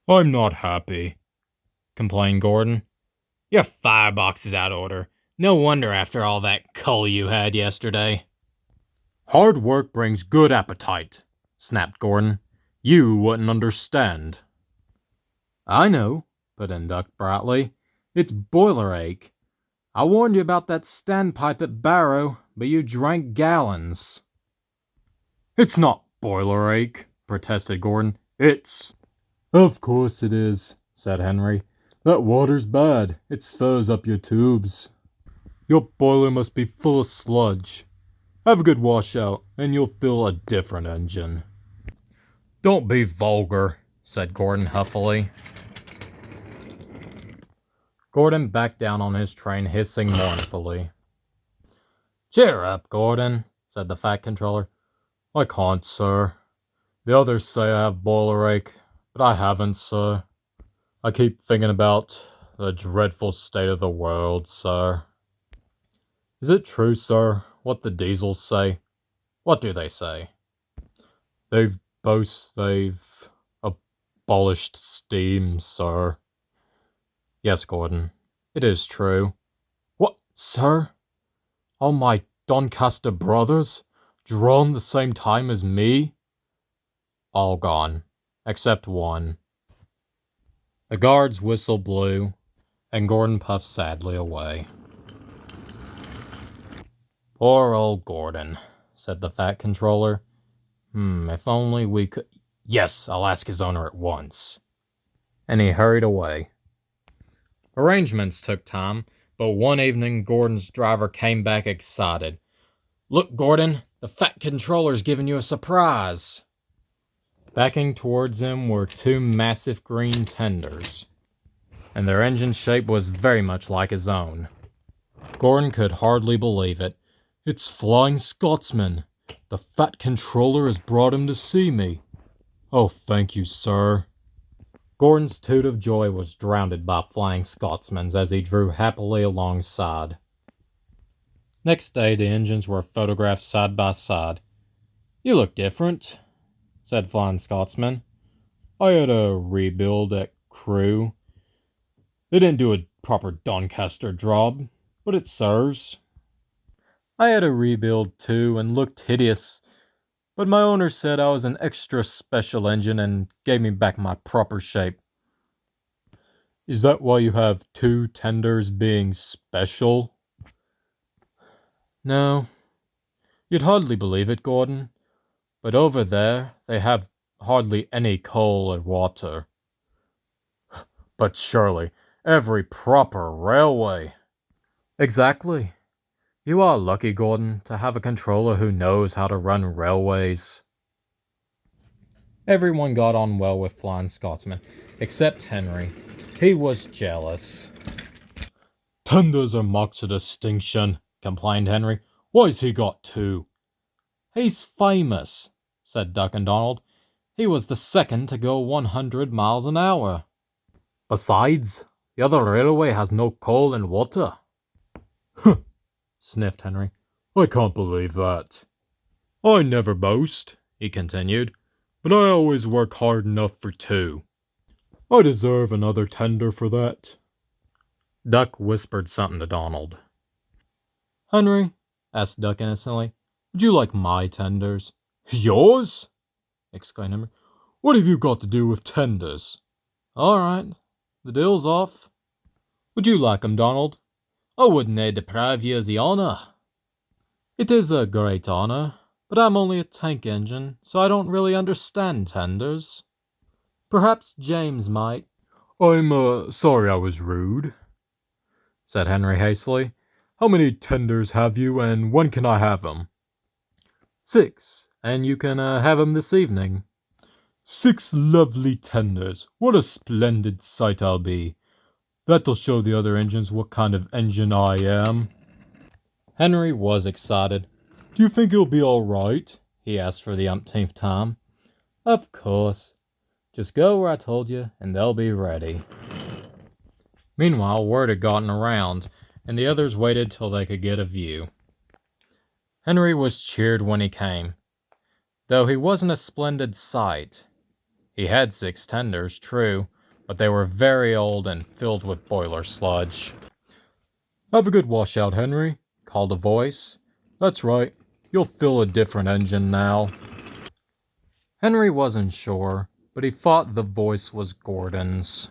I'm not happy, complained Gordon. Your firebox is out of order. No wonder after all that coal you had yesterday. Hard work brings good appetite, snapped Gordon. You wouldn't understand. I know, put in Duck brightly. It's boiler ache. I warned you about that standpipe at Barrow, but you drank gallons. It's not boiler ache, protested Gordon. It's... Of course it is, said Henry. That water's bad. It furs up your tubes. Your boiler must be full of sludge. Have a good washout, and you'll feel a different engine. Don't be vulgar, said Gordon huffily. Gordon backed down on his train, hissing mournfully. Cheer up, Gordon, said the Fat Controller. I can't, sir. The others say I have boiler ache, but I haven't, sir. I keep thinking about the dreadful state of the world, sir. Is it true, sir, what the diesels say? What do they say? They've abolished steam, sir. Yes, Gordon, it is true. What, sir? All my Doncaster brothers, drawn the same time as me? All gone, except one. The guard's whistle blew, and Gordon puffed sadly away. Poor old Gordon, said the Fat Controller. If only we could... Yes, I'll ask his owner at once. And he hurried away. Arrangements took time, but one evening Gordon's driver came back excited. Look, Gordon, the Fat Controller's giving you a surprise. Backing towards him were two massive green tenders, and their engine shape was very much like his own. Gordon could hardly believe it. It's Flying Scotsman. The Fat Controller has brought him to see me. Oh, thank you, sir. Gordon's toot of joy was drowned by Flying Scotsman's as he drew happily alongside. Next day, the engines were photographed side by side. You look different, said Flying Scotsman. I had a rebuild at Crewe. They didn't do a proper Doncaster job, but it serves. I had a rebuild too and looked hideous, but my owner said I was an extra special engine and gave me back my proper shape. Is that why you have two tenders being special? No. You'd hardly believe it, Gordon, but over there they have hardly any coal or water. But surely every proper railway. Exactly. You are lucky, Gordon, to have a controller who knows how to run railways. Everyone got on well with Flying Scotsman, except Henry. He was jealous. Tenders are marks of distinction, complained Henry. Why's he got two? He's famous, said Duck and Donald. He was the second to go 100 miles an hour. Besides, the other railway has no coal and water. Huh, sniffed Henry. I can't believe that. I never boast, he continued, but I always work hard enough for two. I deserve another tender for that. Duck whispered something to Donald. Henry, asked Duck innocently, would you like my tenders? Yours? Exclaimed Henry. What have you got to do with tenders? All right, the deal's off. Would you like 'em, Donald? I wouldn't deprive you of the honor. It is a great honor, but I'm only a tank engine, so I don't really understand tenders. Perhaps James might. I'm sorry I was rude, said Henry hastily. How many tenders have you, and when can I have 'em? 6, and you can have 'em this evening. 6 lovely tenders. What a splendid sight I'll be. That'll show the other engines what kind of engine I am. Henry was excited. Do you think it'll be all right? He asked for the umpteenth time. Of course. Just go where I told you, and they'll be ready. Meanwhile, word had gotten around, and the others waited till they could get a view. Henry was cheered when he came, though he wasn't a splendid sight. He had 6 tenders, true, but they were very old and filled with boiler sludge. "Have a good washout, Henry," called a voice. "That's right, you'll fill a different engine now." Henry wasn't sure, but he thought the voice was Gordon's.